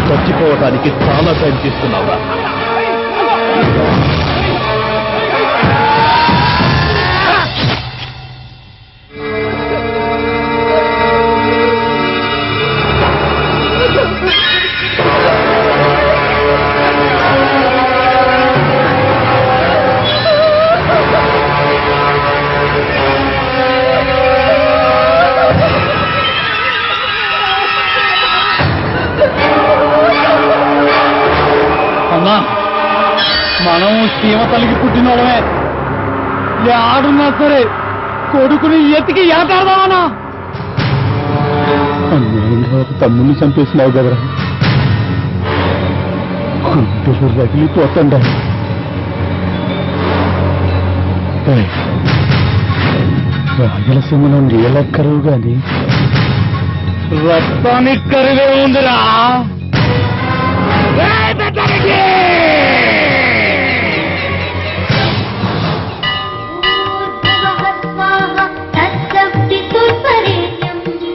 చచ్చిపోవటానికి చాలా టైం చేస్తున్నావురా. మనం సీమ తల్లికి పుట్టినోడమే. ఆడున్నా సరే కొడుకుని ఎత్తికి ఏటాడదామన్నా. అన్యాయంగా ఒక తమ్ముడిని చంపేసినావు కదరా. గుండెలు రగిలిపోతుండ. రాయలసీమలో నీళ్ళక్కరువు గాని రక్తానికి కరువే ఉందిరా.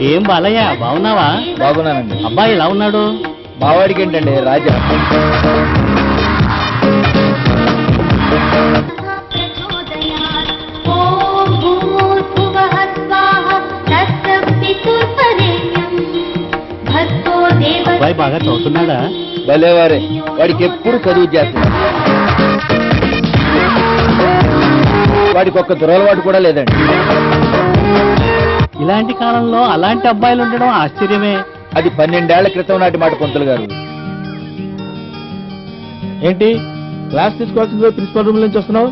ఏం బాలయ్య బాగున్నావా? బాగున్నానండి. అబ్బాయి ఎలా ఉన్నాడు? మావాడికి ఏంటండి రాజా. అబ్బాయి బాగా చదువుతున్నాడా? భలేవారే, వాడికి ఎప్పుడు చదువు చేస్తున్నాడు. వాడికి ఒక్క దురలవాటు కూడా లేదండి. ఇలాంటి కాలంలో అలాంటి అబ్బాయిలు ఉండడం ఆశ్చర్యమే. అది 12 ఏళ్ల క్రితం నాటి మాట పంతులు గారు. ఏంటి క్లాస్ తీసుకోవాల్సిందో ప్రిన్సిపల్ రూమ్ నుంచి వస్తున్నావు?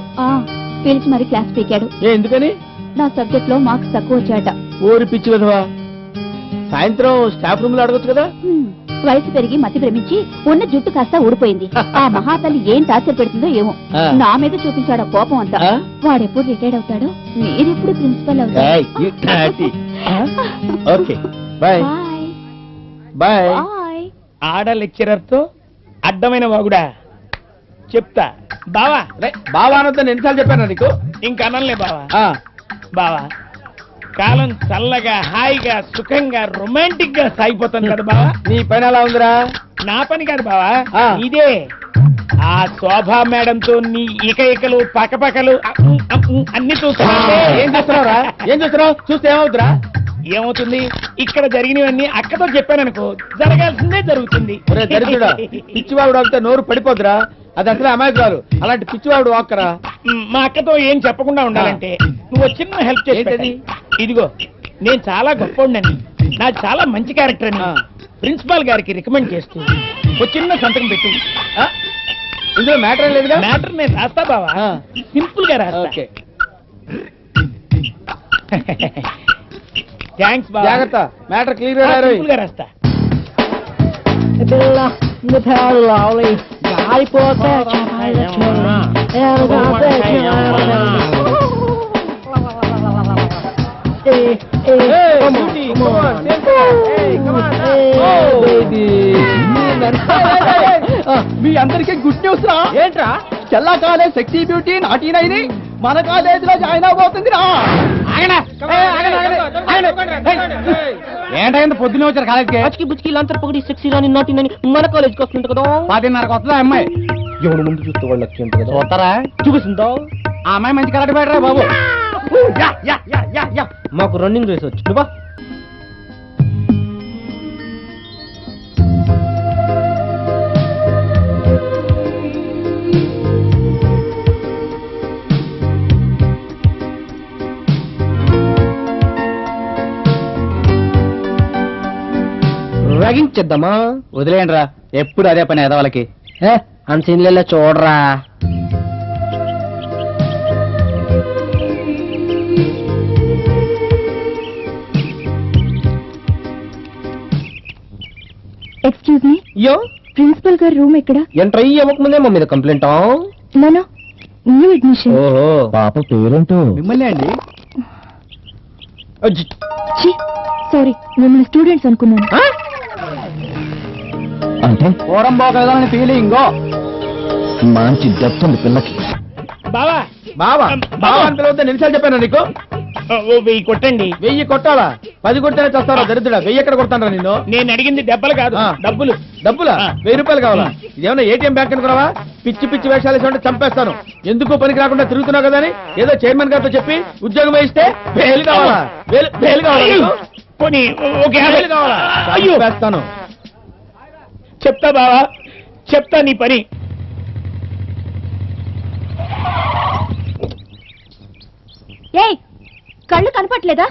పిలిచి మరి క్లాస్ పీకాడు. ఎందుకని? నా సబ్జెక్ట్ లో మార్క్స్ తక్కువ వచ్చాట. ఓరి పిచ్చి విధవా, సాయంత్రం స్టాఫ్ రూమ్ లో అడగొచ్చు కదా. వయసు పెరిగి మతి భ్రమించి ఉన్న జుట్టు కాస్త ఊడిపోయింది. ఆ మహాతల్లి ఏం టార్చర్ పెడుతుందో ఏమో. నా మీద చూపించాడు ఆ కోపం అంతా. వాడెప్పుడు రిటైర్డ్ అవుతాడు, మీరెప్పుడు ప్రిన్సిపల్ అవుతాడు. Okay bye bye. ఆడ లెక్చరర్ తో అడ్డమైన వాగుడా చెప్తా. బావా బావా అనొద్దని ఎన్నిసార్లు చెప్పాను నీకు? ఇంక అనలే బావా. బావా కాలం చల్లగా హాయిగా సుఖంగా రొమాంటిక్ గా సాగిపోతుంది కదా బావా. నీ పని ఎలా ఉందిరా? నా పని కాదు బావా, ఇదే. ఆ శోభా మేడం తో నీ ఇకలు పకపకలు అన్ని చూస్తా. ఏం చూస్తున్నావురా? ఏం చూస్తున్నావు? చూస్తే ఏమవుతురా? ఏమవుతుంది? ఇక్కడ జరిగినవన్నీ అక్కతో చెప్పాననుకో, జరగాల్సిందే జరుగుతుంది. దరిద్రుడా, పిచ్చివాడు వాడితే నోరు పడిపోద్దురా. అది అసలే అమాయకురాలు. అలాంటి పిచ్చివాడు వాక్కరా. మా అక్కతో ఏం చెప్పకుండా ఉండాలంటే నువ్వు చిన్న హెల్ప్ చేసేది. ఇదిగో, నేను చాలా గొప్పవాడిని, నాకు చాలా మంచి క్యారెక్టర్ అని ప్రిన్సిపాల్ గారికి రికమెండ్ చేస్తూ ఒక చిన్న సంతకం పెట్టు. ఇందులో మ్యాటర్ లేదుగా? మ్యాటర్ నేను రాస్తా బావా, సింపుల్ గా రాస్తా. థ్యాంక్స్ బావా. జాగ్రత్త, మ్యాటర్ క్లియర్ గా రాస్తా. మీ అందరికీ గుడ్ న్యూస్ రా. ఏంట్రా? చెల్లా college sexy beauty naughty Naini మన కాలేజ్ లో జాయిన్ అవబోతుందిరా. ఏంటంటే పొద్దునే వచ్చారు కాలేజ్కి? బుచ్కి బుచ్కి లాంతర్ పొగిడి సెక్సీ రాని నాటి నని మన కాలేజ్కి వస్తుంట కదా. 10:30కి వస్తుందా అమ్మాయి? ఎవరు ముందు చూస్తే వాళ్ళు వచ్చి కదా. చూస్తారా? చూపిస్తుందో ఆ అమ్మాయి మంచి కరెక్ట్ పెట్టరా బాబు. మాకు రన్నింగ్ రేస్ వచ్చు. నువ్వా రగించేద్దామా? వదిలేయండి రా, ఎప్పుడు అదే పని ఎదవాళ్ళకి. అన్సీన్లలో చూడరా. ఎక్స్క్యూజ్ మీ, యో ప్రిన్సిపల్ గారి రూమ్ ఎక్కడ? ఎంటర్ అయ్యి ఇవ్వకముందే మా మీద కంప్లైంట్. No, new admission. ఓహో, పాప పేరేంటో? మిమ్మల్ని అండి. సారీ, మిమ్మల్ని స్టూడెంట్స్ అనుకున్నాను. అంటే పూరం పోగలదని ఫీలింగ్. మంచి డెప్త్ ఉంది పిల్లకి. బావా బావా బావా అని పిలవద్దు, నిమిషాలు చెప్పాను నీకు. ఓ 1000 కొట్టండి. 1000 కొట్టాలా? 10 కొట్టానే చేస్తారా దరిద్రుడా? 1000 ఎక్కడ కొడతాను నిన్ను? నేను అడిగింది దెబ్బలు కాదు, ఆ. డబ్బులు. డబ్బులా? ఆ. 1000 రూపాయలు కావాలా? ఇదేమన్నా ఏటీఎం బ్యాంక్ అనుకున్నావా? పిచ్చి పిచ్చి వేషాలు వేసి చంపేస్తాను. ఎందుకు పనికి రాకుండా తిరుగుతున్నావు కదా అని ఏదో చైర్మన్ గారితో చెప్పి ఉద్యోగం వేయిస్తే 1000 కావాలా? 1000 కావాలా నీకు? పోనీ ఒక 1000 కావాలా? అయ్యో వేస్తాను. చెప్తా బావా, చెప్తా నీ పని. ఏయ్, కళ్ళు కనపట్లేదా?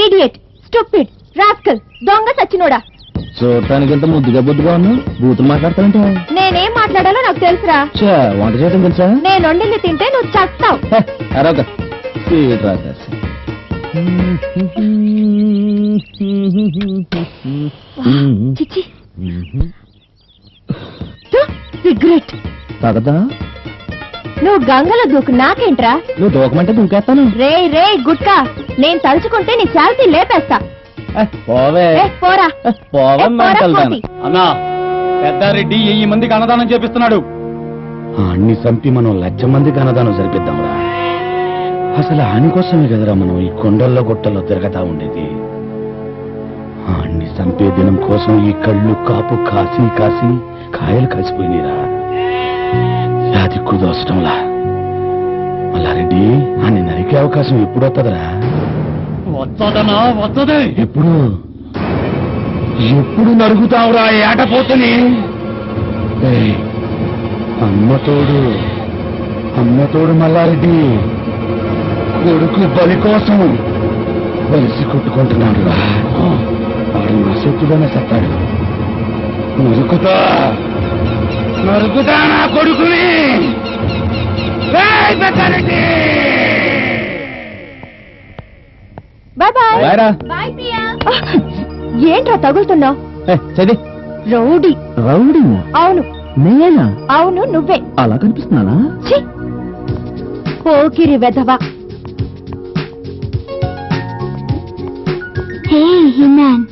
ఈడియట్, స్టూపిడ్, రాస్కల్, దొంగ సచ్చినోడా. చూడటానికి ఎంత ముద్దుగా బుద్ధిగా ఉన్నా బూతులు మాట్లాడతానంటే నేనేం మాట్లాడాలో నాకు తెలుసురా. వంట చేయడం తెలుసా? నేను వండింది తింటే నువ్వు చస్తావు. అరొక స్పీడ్ రాకేష్. చిచ్చి, సిగరెట్. తగదా? నువ్వు గంగలో దూకు, నాకేంట్రా? నువ్వు దూకమంటే దూకేస్తాను. రే రే గుట్కా, నేను తలుచుకుంటే నీ శాలరీ లేపేస్తా. పోవే ఏ, పోరా. పోవే ఏ, పోరా, వెళ్తాను. పోతి. అన్నా, పెద్దారెడ్డి 1000 మందికి అన్నదానం చేపిస్తున్నాడు. అన్ని చంపి మనం 1,00,000 మందికి అన్నదానం జరిపిద్దాంరా. అసలు ఆని కోసమే కదరా మనం ఈ కొండల్లో గుట్టల్లో తిరగతా ఉండేది. అన్ని చంపే దినం కోసం ఈ కళ్ళు కాపు కాసి కాసి కాయలు కాసిపోయినరా. వ్యాధి కుదోసటంలా. మల్లారెడ్డి అన్ని నరికే అవకాశం ఎప్పుడు వస్తుందరా? వద్దదనా? వద్దదే. ఎప్పుడు ఎప్పుడు నరుగుతావురా ఏటపోతని? అమ్మతోడు మల్లారెడ్డి కొడుకు బలి కోసం బలిసి కొట్టుకుంటున్నాడు రా. వాడు నా శత్రుగానే చెప్తాడు. నరుకుతా నా కొడుకుని. Bye bye. బాయ్ రా. బాయ్ ప్రియా. ఏంట్రా తగులుతున్నావు? చది రౌడీ. రౌడీ అవును. నేనా? అవును, నువ్వే. అలా కనిపిస్తున్నానా? ఛీ! పోకిరి వెధవా. హే హిమాన్,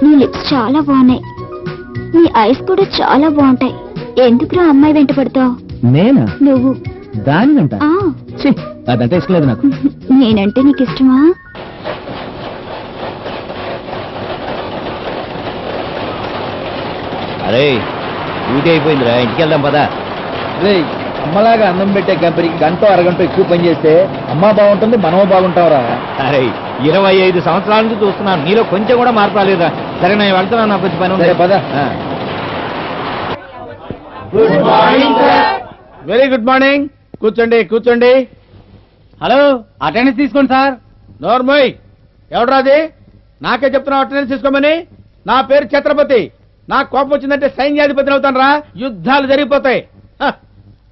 నీ లిప్స్ చాలా బాగున్నాయి, నీ ఐస్ కూడా చాలా బాగుంటాయి. ఎందుకురా అమ్మాయి వెంట పడతావు? నేనా? నువ్వు. దానినంట. ఆ, అదంటే ఇష్టం లేదు నాకు. నేనంటే నీకు ఇష్టమా? అరే డ్యూటీ అయిపోయిందిరా, ఇంటికి వెళ్దాం పదా. అమ్మలాగా అన్నం పెట్టే కంపెనీకి గంట అరగంట ఎక్కువ పని చేస్తే అమ్మ బాగుంటుంది, మనము బాగుంటావురా. అరే 25 సంవత్సరాల నుంచి చూస్తున్నాను, నీలో కొంచెం కూడా మార్పు రాలేదా? సరే నేను వెళ్తున్నాను, నాకు కొంచెం పని ఉంది. సరే, పద. Good morning sir. Very good morning. కూర్చోండి కూర్చోండి. హలో, అటెండెన్స్ తీసుకోండి సార్. నోర్మోయ్, ఎవడ్రాది? నాకే చెప్తున్నావు అటెండెన్స్ తీసుకోమని? నా పేరు ఛత్రపతి. నాకు కోపం వచ్చిందంటే సైన్యాధిపతిని అవుతాను రా. యుద్ధాలు జరిగిపోతాయి. హ,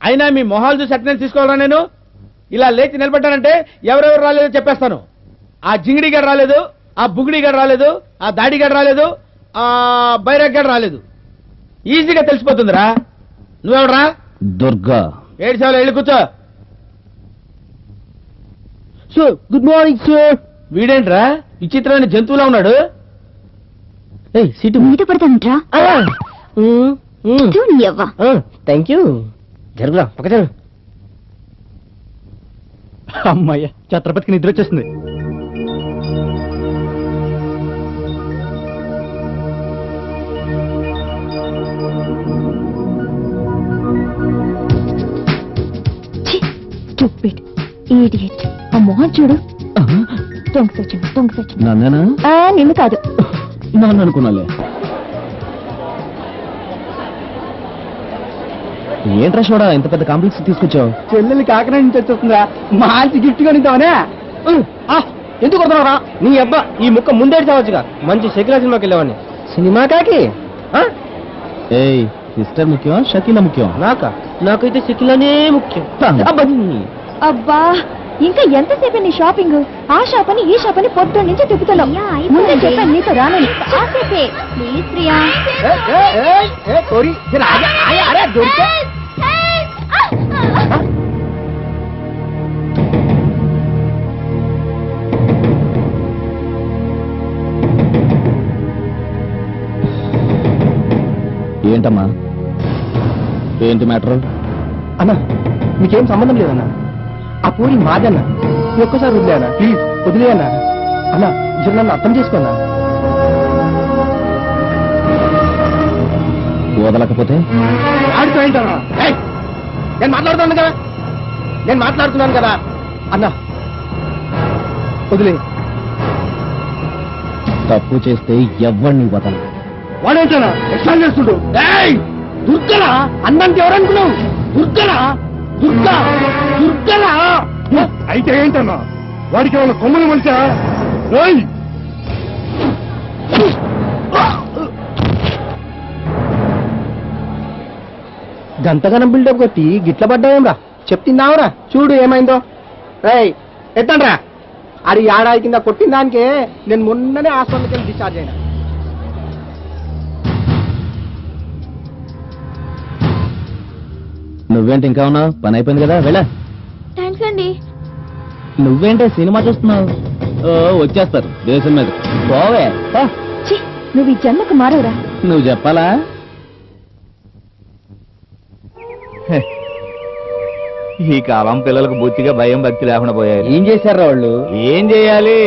అయినా మీ మొహాలు చూసి అటెండెన్స్ తీసుకోవాలా? నేను ఇలా లేచి నిలబడ్డానంటే ఎవరెవరు రాలేదో చెప్పేస్తాను. ఆ జింగిడి గారు రాలేదు, ఆ బుగిడి గారు రాలేదు, ఆ దాడి గారు రాలేదు, ఆ బైరాగ్ గారు రాలేదు. ఈజీగా తెలిసిపోతుందిరా. నువ్వెవడరా? దుర్గా. 7 సేవలు వెళ్ళి కూర్చో. Sir good morning sir. వీడేంట్రా విచిత్రమైన జంతువులా ఉన్నాడు? సీటు మీద పడతానంట్రా. చూడు నీ అవ్వ. Thank you. జరుగురా పక్క జరుగు. అమ్మయ్య, ఛత్రపతికి నిద్ర వచ్చేస్తుంది. Stupid, idiot. ఆ మొహం చూడు. దొంగ సచిన. నాన్న నిన్ను కాదు. నాన్న అనుకున్నాలే. ఏంట్రా చూడా ఇంత పెద్ద కాంప్లెక్స్ తీసుకొచ్చావు? చెల్లెలు కాకినాడ నుంచి వచ్చేస్తుందా? మంచి గిఫ్ట్ కొనిద్దామనే. ఎందుకు కొడుతున్నావురా? నీ అబ్బా ఈ ముక్క ముందేడు చావచ్చుగా. మంచి షకీలా సినిమాకి వెళ్ళేవాడిని. సినిమా కాకి? ఏయ్, సిస్టర్ ముఖ్యం షకీలా ముఖ్యం? నాకైతే షకీలానే ముఖ్యం. అబ్బా, ఇంకా ఎంతసేపు నీ షాపింగ్? ఆ షాప్ అని ఈ షాప్ అని పొద్దు నుంచి తిప్పుతున్నావు. ముందే చెప్పాను నీతో రానని. ఆసేపే ప్లీజ్ ప్రియా. ఏంటమ్మా, ఏంటి మ్యాటర్? అన్నా మీకేం సంబంధం లేదన్నా. ఆ పూరి మాదన్నా. ఒక్కసారి వదిలేనా ప్లీజ్, వదిలేయన్నా. అన్నా జర నన్ను అర్థం చేసుకున్నా. వదలకపోతే నేను మాట్లాడుతున్నాను కదా అన్నా, వదిలే. తప్పు చేస్తే ఎవరిని వదల. వాడేంటనా ఎక్స్ప్లెయిన్ చేస్తుండు. దుర్గలా అన్నంటే ఎవరనుకున్నావు? దుర్గలా దుర్గా దుర్గలా అయితే ఏంటన్నా? వాడికి ఏమైనా కొమ్మలు మంచా? గంతగనం బిల్డప్ కొట్టి గిట్ల పడ్డావేమ్రా? చెప్తున్నావురా చూడు ఏమైందో. రేయ్ ఎత్తండ్రా. అది ఏడాది కింద కొట్టిన దానికే నేను మొన్ననే హాస్పిటల్కి వెళ్ళి డిశ్చార్జ్ అయినా. నువ్వేంటి ఇంకా ఉన్నావు? పని అయిపోయింది కదా, వెళ్ళా. థ్యాంక్స్ అండి. నువ్వేంటే సినిమా చూస్తున్నావు? వచ్చేస్తారు దేశం మీద. పోవే. నువ్వు ఈ జన్మకు మారవురా. నువ్వు చెప్పాలా? ఈ కాలం పిల్లలకు బొత్తిగా భయం భక్తి లేకుండా పోయాయి. ఏం చేశారా వాళ్ళు? ఏం చేయాలి?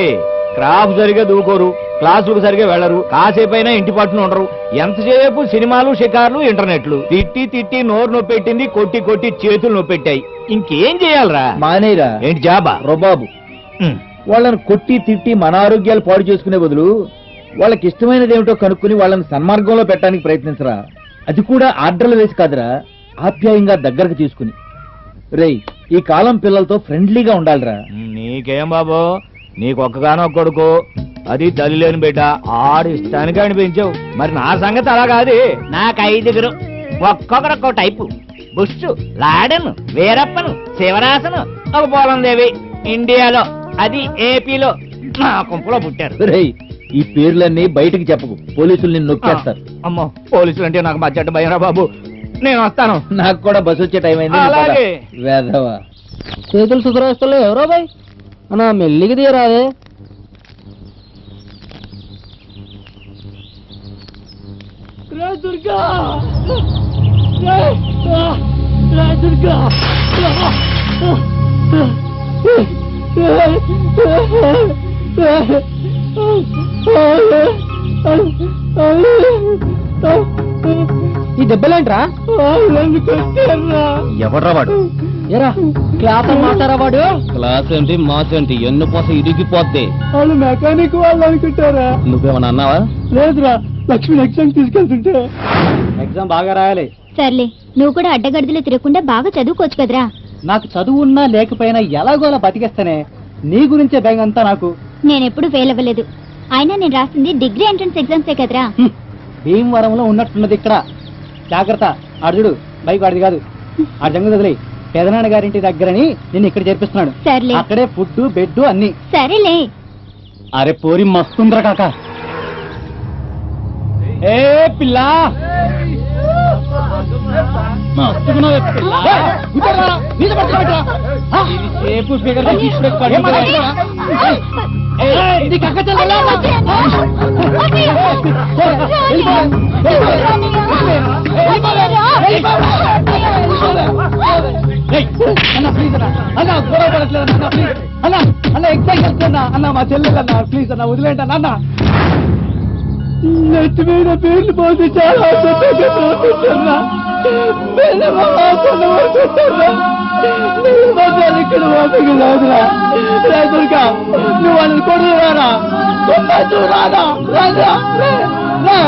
క్రాఫ్ సరిగా దూకోరు, క్లాసులకు సరిగా వెళ్లరు, కాసేపైనా ఇంటి పట్టున ఉండరు. ఎంతసేపు సినిమాలు, షికార్లు, ఇంటర్నెట్లు. తిట్టి తిట్టి నోరు నొప్పెట్టింది, కొట్టి కొట్టి చేతులు నొప్పెట్టాయి. ఇంకేం చేయాలరా? మానేరా. ఏంటి జాబా? రొబాబు. వాళ్ళని కొట్టి తిట్టి మన ఆరోగ్యాలు పాడు చేసుకునే బదులు వాళ్ళకి ఇష్టమైనది ఏమిటో కనుక్కుని వాళ్ళని సన్మార్గంలో పెట్టడానికి ప్రయత్నించరా. అది కూడా ఆర్డర్లు వేసి కాదురా, ఆప్యాయంగా దగ్గరకు తీసుకుని. రేయ్, ఈ కాలం పిల్లలతో ఫ్రెండ్లీగా ఉండాలిరా. నీకేం బాబు, నీకొక్కగానో కొడుకు, అది తల్లి లేని బిడ్డ, ఆడి ఇష్టానికి అనిపించావు. మరి నా సంగతి అలా కాదు. నాకు 5 ఒక్కొక్కరొక్క టైపు. బుష్, లాడెన్, వీరప్పను, శివరాసను, ఒక పోలందేవి. ఇండియాలో అది ఏపీలో నా కుంపలో పుట్టారు. రేయ్, ఈ పేర్లన్నీ బయటికి చెప్పకు, పోలీసులు నిన్ను నొక్కేస్తారు. అమ్మో, పోలీసులు అంటే నాకు మధ్యట భయరా బాబు. నేను వస్తాను. నాకు కూడా బస్సు వచ్చే టైం అయింది. అలాగే. వేదవా. చేతులు సుధరాస్తలే ఎవరో బాయ్ అన్నా, మెల్లిగి తీయరాదే. దుర్గా దుర్గా ఈ దెబ్బలేంట్రా? ఎవడ్రా వాడు? ఎరా క్లాస్ మాట్లారా వాడు? క్లాస్ ఏంటి, మాస్ ఏంటి, ఎన్ను పోస ఇరిగిపోద్ది. వాళ్ళు మెకానిక్ వాళ్ళు అనుకుంటారా? నువ్వేమన్నా అన్నావా? లేదురా, లక్ష్మి ఎగ్జామ్ తీసుకెళ్తుంటే. ఎగ్జామ్ బాగా రాయాలి. సర్లే, నువ్వు కూడా అడ్డగడిదలో తిరగకుండా బాగా చదువుకోవచ్చు కదరా. నాకు చదువు ఉన్నా లేకపోయినా ఎలాగోలా బతికేస్తానే. నీ గురించే బెంగ అంతా నాకు. నేనెప్పుడు ఫెయిల్ అవ్వలేదు. అయినా నేను రాసింది డిగ్రీ ఎంట్రన్స్ ఎగ్జామ్సే కదరా. భీమవరంలో ఉన్నట్టున్నది ఇక్కడ. జాగ్రత్త, అర్జుడు బైక్ వాడిది కాదు. ఆ జంగు వదిలి పెదనాన్న గారింటి దగ్గరని నేను ఇక్కడ చేర్పిస్తున్నాడు. సర్లే. అక్కడే ఫుడ్ బెడ్ అన్ని. సరేలే. అరే పోరి మస్తుందిరా కాక. ఏ పిల్ల అన్న ప్లీజ్ అన్న గొడవ పడట్లేదు అన్న ప్లీజ్ అన్న ఎగ్జామ్ చేస్తున్నా అన్న, మా చెల్లెలన్నా ప్లీజ్ అన్న వదిలేండి అన్న. నెత్తి మీద పేర్లు పోతే చాలా ఇక్కడ పోతున్నా. దుర్గా నువ్వు వాళ్ళని కొడుకురారా, రారా రాజా రా.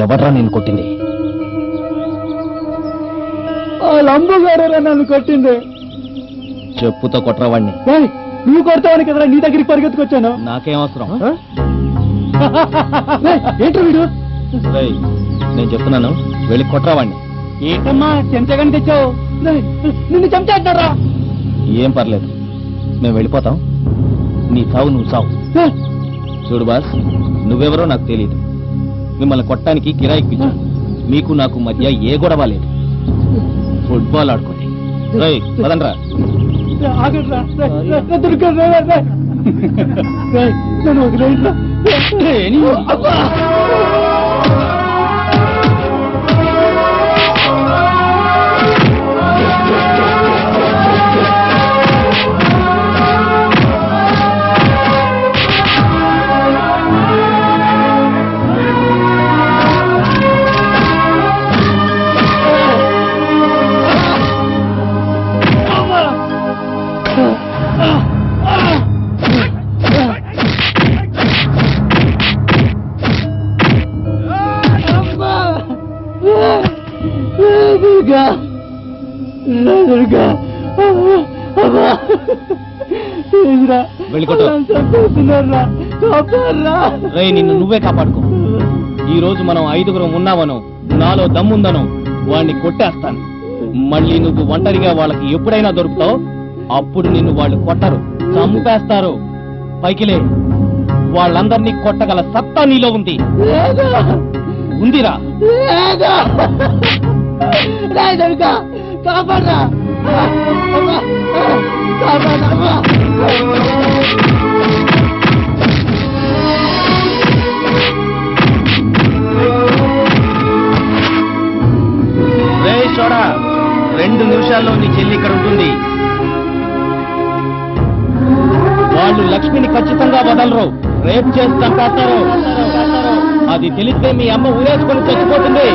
ఎవడ్రా నేను కొట్టింది? వాళ్ళ అమ్మగారే నన్ను కొట్టింది. చెప్పుతో కొట్రవాడిని. నువ్వు కొడతావని కదరా నీ దగ్గరికి పరిగెత్తుకొచ్చాను. నాకేం అవసరం? ఏంటో వీడు? రేయ్, నేను చెప్తున్నాను, వెళ్ళి కొట్రవాడిని. ఏంటమ్మా చెంచగాని తెచ్చావు? నిన్ను చెంచారా? ఏం పర్లేదు, మేము వెళ్ళిపోతాం. నీ సావు నువ్వు సావు. చూడు బాస్, నువ్వెవరో నాకు తెలియదు. మిమ్మల్ని కొట్టడానికి కిరాయికి పిలిచాను. మీకు నాకు మధ్య ఏ గొడవ లేదు. ఫుట్బాల్ ఆడుకోండి. రేయ్, పదండ్రా. వెళ్ళి కొట్టు. రేయ్, నిన్ను నువ్వే కాపాడుకో. ఈ రోజు మనం 5గురం ఉన్నామనో, నాలో దమ్ముందనో వాడిని కొట్టేస్తాను. మళ్ళీ నువ్వు ఒంటరిగా వాళ్ళకి ఎప్పుడైనా దొరుకుతావు, అప్పుడు నిన్ను వాళ్ళు కొట్టరు, చంపేస్తారు. పైకిలే, వాళ్ళందరినీ కొట్టగల సత్తా నీలో ఉంది. ఉందిరా. కాపాడరా. రేయ్ చోడా, 2 నిమిషాల్లో నీ చెల్లి ఇక్కడ ఉంటుంది. వాళ్ళు లక్ష్మిని ఖచ్చితంగా వదలరు, రేపు చేసి చంపేస్తారు. అది తెలిస్తే మీ అమ్మ ఊరేసుకొని చచ్చిపోతుంది.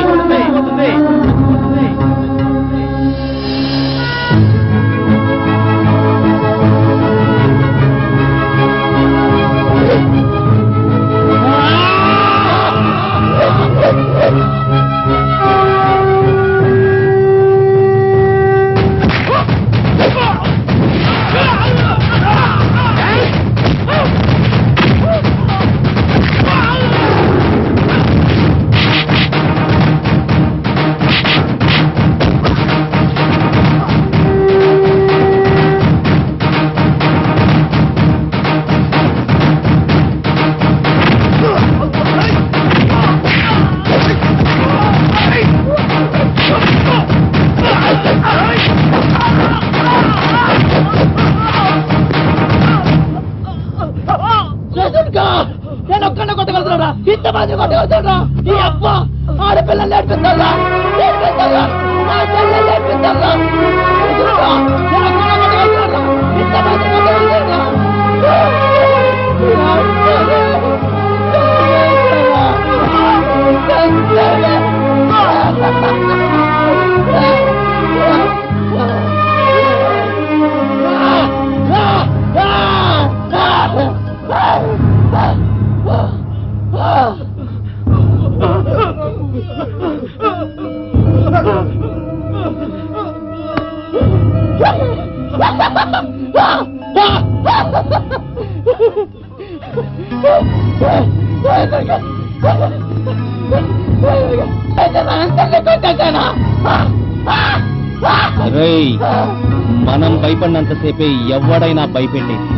నేను ఒక్కడే కొట్టగలుగుతాడా? ఇంతమంది కొట్టగలుగుతాడా? ఈ అబ్బ ఆడపిల్లలు నేర్పిస్తాడా? నా చెల్లెలు నేర్పిస్తాడా? నేను ఒక్కడే కొట్టగలుగుతాడా? ఇంతమంది కొట్టగలుగుతాడా? రేయ్, మనం భయపడినంతసేపే ఎవడైనా భయపెట్టేది.